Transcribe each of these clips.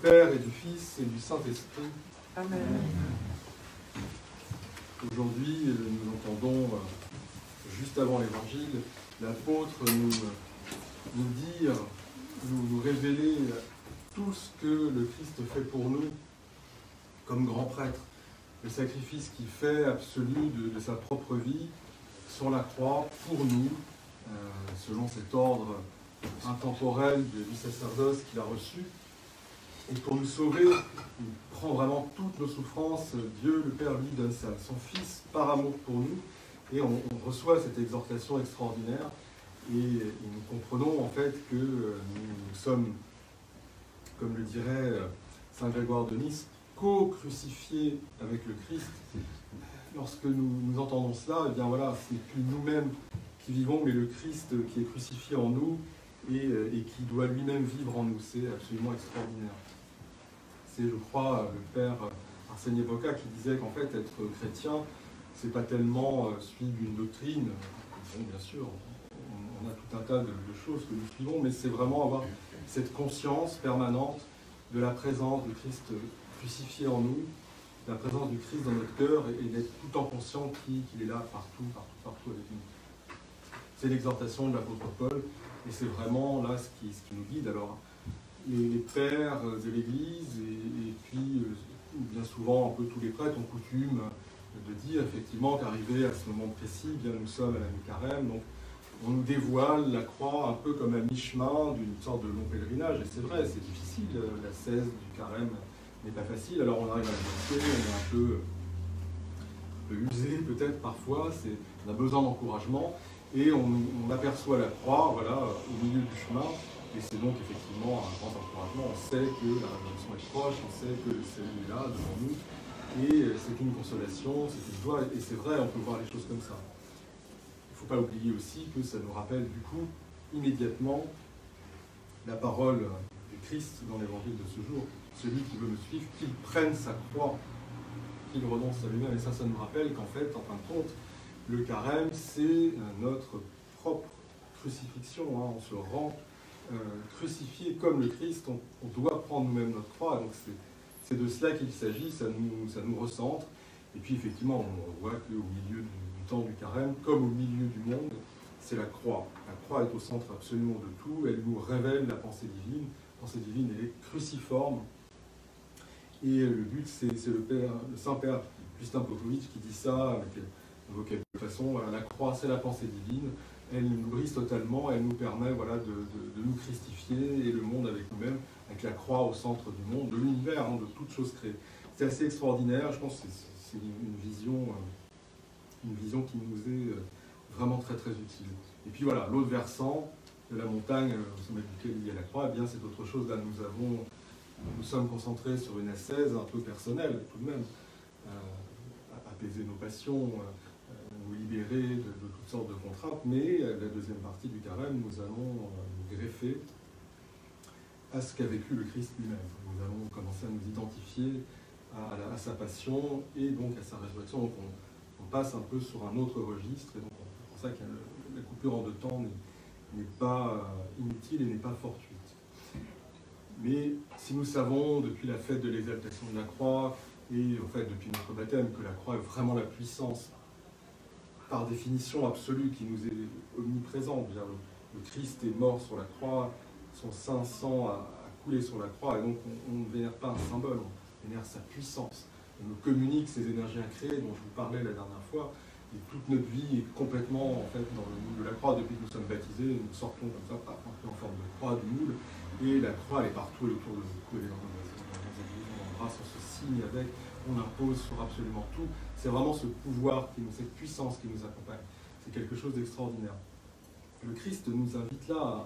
Père et du Fils et du Saint-Esprit. Amen. Aujourd'hui, nous entendons, juste avant l'Évangile, l'apôtre nous dire, nous révéler tout ce que le Christ fait pour nous comme grand prêtre. Le sacrifice qu'il fait absolu de sa propre vie sur la croix pour nous, selon cet ordre intemporel du sacerdoce qu'il a reçu. Et pour nous sauver, il prend vraiment toutes nos souffrances. Dieu, le Père, lui, donne son Fils par amour pour nous. Et on reçoit cette exhortation extraordinaire. Et nous comprenons en fait que nous sommes, comme le dirait Saint Grégoire de Nice, co-crucifiés avec le Christ. Lorsque nous entendons cela, eh bien voilà, ce n'est plus nous-mêmes qui vivons, mais le Christ qui est crucifié en nous et qui doit lui-même vivre en nous. C'est absolument extraordinaire. C'est, je crois, le père Arsène Boca qui disait qu'en fait, être chrétien, c'est pas tellement suivre une doctrine. Bon, bien sûr, on a tout un tas de choses que nous suivons, mais c'est vraiment avoir cette conscience permanente de la présence du Christ crucifié en nous, la présence du Christ dans notre cœur et d'être tout en conscient qu'il est là partout avec nous. C'est l'exhortation de l'apôtre Paul et c'est vraiment là ce qui nous guide. Alors, les pères de l'Église et puis bien souvent un peu tous les prêtres ont coutume de dire effectivement qu'arrivé à ce moment précis, bien nous sommes à la mi-carême, donc on nous dévoile la croix un peu comme à mi-chemin d'une sorte de long pèlerinage, et c'est vrai, c'est difficile, la 16 du carême n'est pas facile, alors on arrive à la moitié, on est un peu usé peut-être parfois, on a besoin d'encouragement, et on aperçoit la croix, voilà, au milieu du chemin, et c'est donc effectivement un grand encouragement, on sait que la résurrection est proche, on sait que le salut est là devant nous, et c'est une consolation, c'est une joie, et c'est vrai, on peut voir les choses comme ça. Il ne faut pas oublier aussi que ça nous rappelle du coup immédiatement la parole du Christ dans l'évangile de ce jour. Celui qui veut me suivre, qu'il prenne sa croix, qu'il renonce à lui-même. Et ça nous rappelle qu'en fait, en fin de compte, le carême, c'est notre propre crucifixion. Hein. On se rend crucifié comme le Christ, on doit prendre nous-mêmes notre croix. Donc c'est de cela qu'il s'agit, ça nous recentre. Et puis effectivement, on voit qu'au milieu du temps du carême, comme au milieu du monde, c'est la croix. La croix est au centre absolument de tout, elle nous révèle la pensée divine. La pensée divine, elle est cruciforme. Et le but, c'est le Saint-Père Justin Popovic qui dit ça avec un vocabulaire de façon, voilà, la croix, c'est la pensée divine, elle nous brise totalement, elle nous permet voilà, de nous christifier et le monde avec nous-mêmes, avec la croix au centre du monde, de l'univers, hein, de toutes choses créées. C'est assez extraordinaire, je pense que c'est une vision qui nous est vraiment très très utile. Et puis voilà, l'autre versant de la montagne, au sommet duquel il y a la croix, eh bien c'est autre chose. Là, nous sommes concentrés sur une ascèse un peu personnelle, tout de même, apaiser nos passions, nous libérer de toutes sortes de contraintes, mais la deuxième partie du carême, nous allons nous greffer à ce qu'a vécu le Christ lui-même. Nous allons commencer à nous identifier à sa passion et donc à sa résurrection. Donc on passe un peu sur un autre registre, et donc c'est pour ça que la coupure en deux temps n'est pas inutile et n'est pas fortuite. Mais si nous savons depuis la fête de l'exaltation de la croix, et en fait depuis notre baptême, que la croix est vraiment la puissance, par définition absolue, qui nous est omniprésente, le Christ est mort sur la croix, son saint sang a coulé sur la croix, et donc on ne vénère pas un symbole, on vénère sa puissance. On nous communique ces énergies incréées dont je vous parlais la dernière fois, et toute notre vie est complètement en fait dans le moule de la croix. Depuis que nous sommes baptisés, nous sortons comme ça, un peu en forme de croix du moule, et la croix elle est partout autour de nous, elle est dans nos églises, on embrasse, on se signe avec, on impose sur absolument tout. C'est vraiment ce pouvoir, cette puissance qui nous accompagne. C'est quelque chose d'extraordinaire. Le Christ nous invite là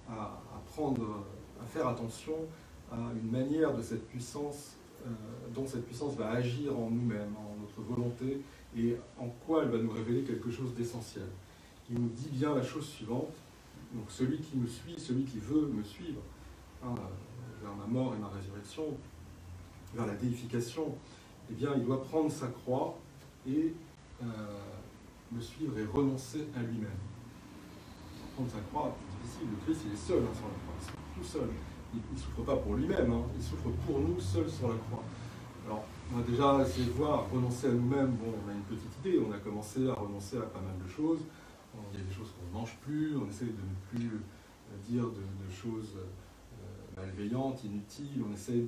à faire attention à une manière de cette puissance, dont cette puissance va agir en nous-mêmes, en notre volonté, et en quoi elle va nous révéler quelque chose d'essentiel. Il nous dit bien la chose suivante, donc celui qui me suit, celui qui veut me suivre, vers ma mort et ma résurrection, vers la déification, eh bien il doit prendre sa croix et me suivre et renoncer à lui-même. Prendre sa croix, c'est difficile, le Christ il est seul sur la croix, il est tout seul. il souffre pas pour lui-même, hein, il souffre pour nous seuls sur la croix. Alors, on a déjà essayé de voir, renoncer à nous-mêmes, bon, on a une petite idée, on a commencé à renoncer à pas mal de choses. Il y a des choses qu'on ne mange plus, on essaie de ne plus dire de choses malveillantes, inutiles, on essaie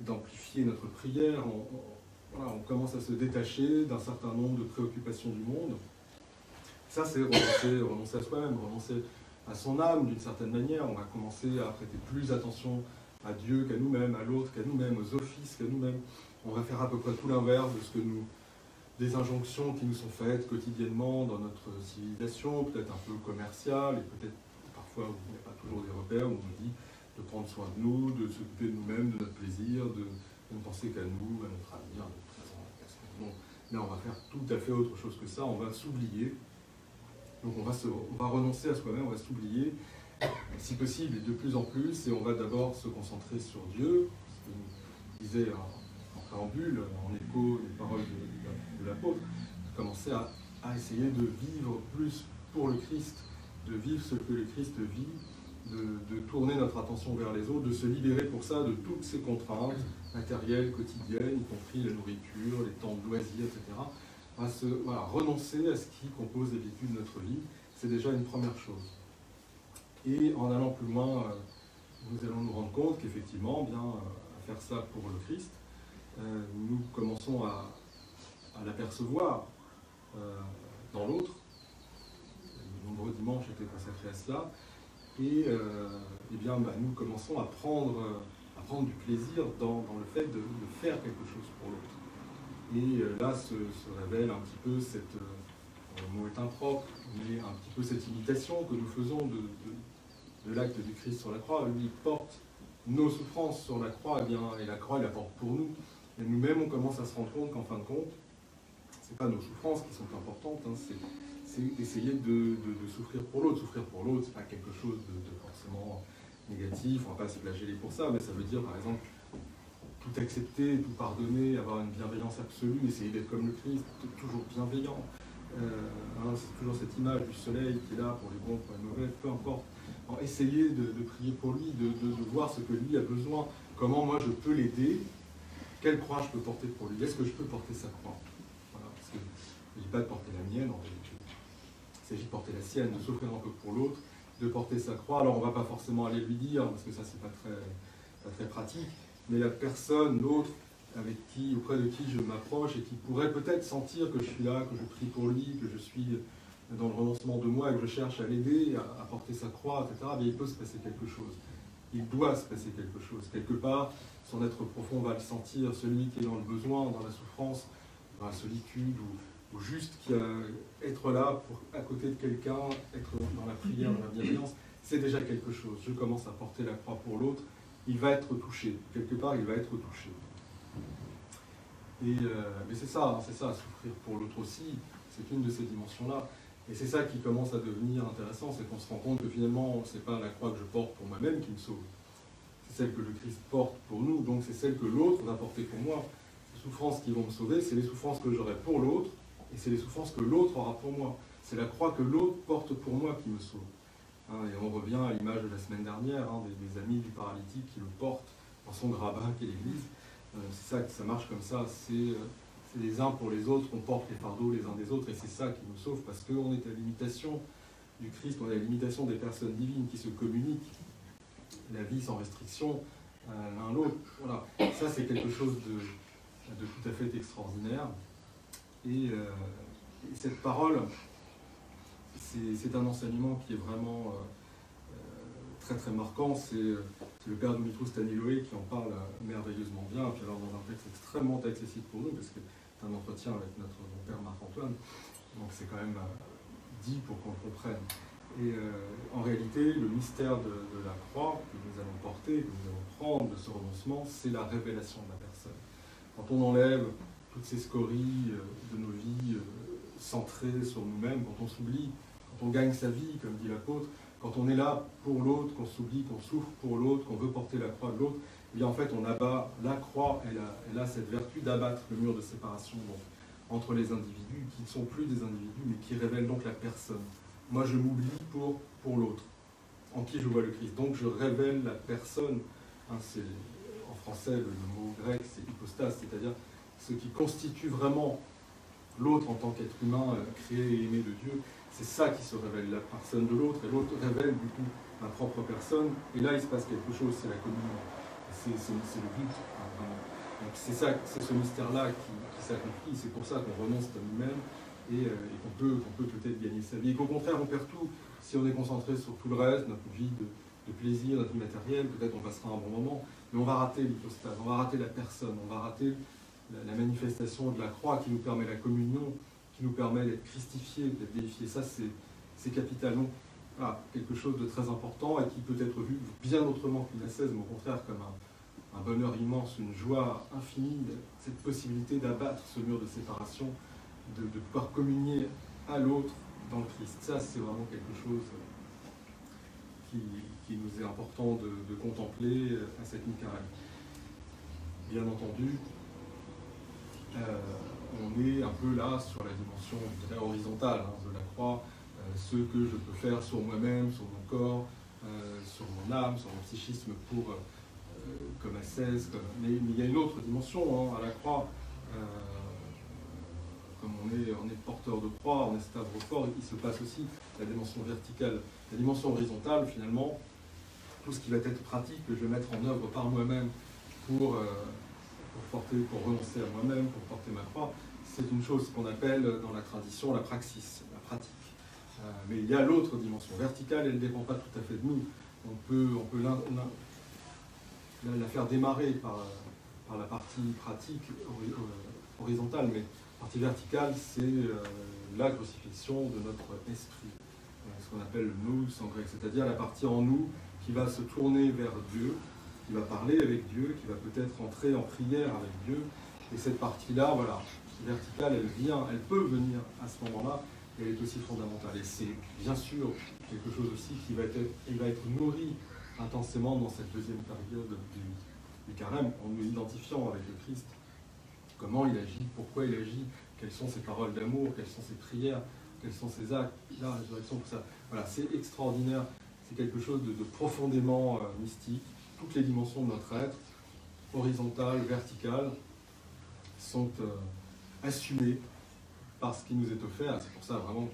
d'amplifier notre prière, voilà, on commence à se détacher d'un certain nombre de préoccupations du monde. Ça, c'est renoncer à soi-même, renoncer à son âme d'une certaine manière. On va commencer à prêter plus attention à Dieu qu'à nous-mêmes, à l'autre qu'à nous-mêmes, aux offices qu'à nous-mêmes. On va faire à peu près tout l'inverse de ce que des injonctions qui nous sont faites quotidiennement dans notre civilisation, peut-être un peu commerciale, et peut-être parfois où il n'y a pas toujours des repères, où on nous dit de prendre soin de nous, de s'occuper de nous-mêmes, de notre plaisir, de ne penser qu'à nous, à notre avenir, à notre présent, à notre passé. Bon, là, on va faire tout à fait autre chose que ça, on va s'oublier. Donc on va renoncer à soi-même, on va s'oublier, si possible, et de plus en plus, et on va d'abord se concentrer sur Dieu, ce que nous disait en préambule, en écho des paroles de l'apôtre, commencer à essayer de vivre plus pour le Christ, de vivre ce que le Christ vit, de tourner notre attention vers les autres, de se libérer pour ça de toutes ces contraintes matérielles, quotidiennes, y compris la nourriture, les temps de loisirs, etc. Voilà, renoncer à ce qui compose les vécus de notre vie, c'est déjà une première chose. Et en allant plus loin, nous allons nous rendre compte qu'effectivement, bien, à faire ça pour le Christ, nous commençons à l'apercevoir dans l'autre. De nombreux dimanches étaient consacrés à cela. Et bien, nous commençons à prendre du plaisir dans le fait de faire quelque chose pour l'autre. Et là se révèle un petit peu le mot est impropre, mais un petit peu cette imitation que nous faisons de l'acte du Christ sur la croix. Lui, il porte nos souffrances sur la croix, et la croix, il la porte pour nous. Et nous-mêmes, on commence à se rendre compte qu'en fin de compte, ce n'est pas nos souffrances qui sont importantes, hein, c'est essayer de souffrir pour l'autre. Souffrir pour l'autre, ce n'est pas quelque chose de forcément négatif, on ne va pas se flageller pour ça, mais ça veut dire, par exemple, tout accepter, tout pardonner, avoir une bienveillance absolue, essayer d'être comme le Christ, toujours bienveillant. C'est toujours cette image du soleil qui est là pour les bons, pour les mauvais, peu importe. Alors, essayer de prier pour lui, de voir ce que lui a besoin, comment moi je peux l'aider, quelle croix je peux porter pour lui, est-ce que je peux porter sa croix. Voilà, parce que il ne s'agit pas de porter la mienne en réalité, il s'agit de porter la sienne, de s'offrir un peu pour l'autre, de porter sa croix. Alors on ne va pas forcément aller lui dire, parce que ça c'est pas très pratique, mais la personne, l'autre, auprès de qui je m'approche et qui pourrait peut-être sentir que je suis là, que je prie pour lui, que je suis dans le renoncement de moi et que je cherche à l'aider, à porter sa croix, etc., bien, il peut se passer quelque chose. Il doit se passer quelque chose. Quelque part, son être profond va le sentir, celui qui est dans le besoin, dans la souffrance, dans la solitude, ou juste être là à côté de quelqu'un, être dans la prière, dans la bienveillance, c'est déjà quelque chose. Je commence à porter la croix pour l'autre, il va être touché. Quelque part, il va être touché. Mais c'est ça, souffrir pour l'autre aussi, c'est une de ces dimensions-là. Et c'est ça qui commence à devenir intéressant, c'est qu'on se rend compte que finalement, ce n'est pas la croix que je porte pour moi-même qui me sauve. C'est celle que le Christ porte pour nous, donc c'est celle que l'autre va porter pour moi. Les souffrances qui vont me sauver, c'est les souffrances que j'aurai pour l'autre, et c'est les souffrances que l'autre aura pour moi. C'est la croix que l'autre porte pour moi qui me sauve. Et on revient à l'image de la semaine dernière, des amis du paralytique qui le portent dans son grabat qu'est l'Église. C'est ça que ça marche comme ça, c'est les uns pour les autres, on porte les fardeaux les uns des autres, et c'est ça qui nous sauve, parce qu'on est à l'imitation du Christ, on est à l'imitation des personnes divines qui se communiquent la vie sans restriction l'un l'autre. Voilà. Ça, c'est quelque chose de tout à fait extraordinaire. Et cette parole, c'est un enseignement qui est vraiment très très marquant. C'est le père Dumitru Staniloae qui en parle merveilleusement bien, puis alors dans un texte extrêmement accessible pour nous, parce que c'est un entretien avec notre père Marc-Antoine, donc c'est quand même dit pour qu'on le comprenne. Et en réalité, le mystère de la croix que nous allons porter, que nous allons prendre de ce renoncement, c'est la révélation de la personne. Quand on enlève toutes ces scories de nos vies centrées sur nous-mêmes, quand on s'oublie, quand on gagne sa vie, comme dit l'apôtre, quand on est là pour l'autre, qu'on s'oublie, qu'on souffre pour l'autre, qu'on veut porter la croix de l'autre, eh bien en fait on abat la croix, elle a cette vertu d'abattre le mur de séparation donc, entre les individus, qui ne sont plus des individus, mais qui révèlent donc la personne. Moi je m'oublie pour l'autre. en qui je vois le Christ. Donc je révèle la personne. Hein, en français, le mot grec, c'est hypostase, c'est-à-dire ce qui constitue vraiment l'autre en tant qu'être humain créé et aimé de Dieu. C'est ça qui se révèle, la personne de l'autre, et l'autre révèle du coup ma propre personne, et là il se passe quelque chose, c'est la communion. C'est le but, hein, vraiment. Donc c'est ce mystère-là qui s'accomplit, c'est pour ça qu'on renonce à nous-mêmes et qu'on peut peut-être gagner sa vie. Et qu'au contraire, on perd tout si on est concentré sur tout le reste, notre vie de plaisir, notre vie matérielle, peut-être on passera un bon moment, mais on va rater l'hypostase, on va rater la personne, on va rater la manifestation de la croix qui nous permet la communion, qui nous permet d'être christifiés, d'être déifiés. Ça, c'est capital. Donc, voilà, quelque chose de très important et qui peut être vu bien autrement qu'une ascèse, mais au contraire comme un bonheur immense, une joie infinie, cette possibilité d'abattre ce mur de séparation, de pouvoir communier à l'autre dans le Christ. Ça, c'est vraiment quelque chose qui nous est important de contempler à cette mi-carême. Bien entendu, on est un peu là sur la dimension horizontale de la croix, ce que je peux faire sur moi-même, sur mon corps, sur mon âme, sur mon psychisme comme ascèse. Mais il y a une autre dimension à la croix. Comme on est porteur de croix, on est stavrophore, il se passe aussi la dimension verticale. La dimension horizontale, finalement, tout ce qui va être pratique, que je vais mettre en œuvre par moi-même pour renoncer à moi-même, pour porter ma croix, c'est une chose qu'on appelle dans la tradition la praxis, la pratique. Mais il y a l'autre dimension verticale, elle ne dépend pas tout à fait de nous. On peut la faire démarrer par la partie pratique horizontale, mais la partie verticale, c'est la crucifixion de notre esprit, ce qu'on appelle le nous en grec, c'est-à-dire la partie en nous qui va se tourner vers Dieu, qui va parler avec Dieu, qui va peut-être entrer en prière avec Dieu. Et cette partie-là, voilà, verticale, elle peut venir à ce moment-là, et elle est aussi fondamentale. Et c'est bien sûr quelque chose aussi qui va être nourri intensément dans cette deuxième période du carême, en nous identifiant avec le Christ, comment il agit, pourquoi il agit, quelles sont ses paroles d'amour, quelles sont ses prières, quels sont ses actes, la résurrection, tout ça. Voilà, c'est extraordinaire, c'est quelque chose de profondément mystique. Toutes les dimensions de notre être, horizontale, verticale, sont assumées par ce qui nous est offert. C'est pour ça vraiment,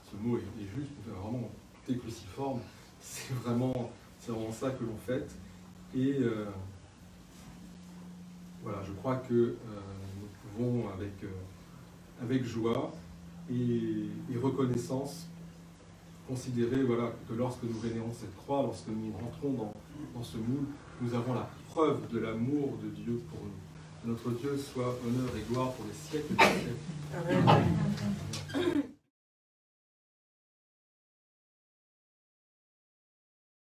ce mot est juste, vraiment tout est cruciforme. C'est vraiment ça que l'on fait. Et voilà, je crois que nous pouvons avec joie et reconnaissance considérer que lorsque nous vénérons cette croix, lorsque nous rentrons dans ce moule, nous avons la preuve de l'amour de Dieu pour nous. Que notre Dieu soit honneur et gloire pour les siècles des siècles. Amen.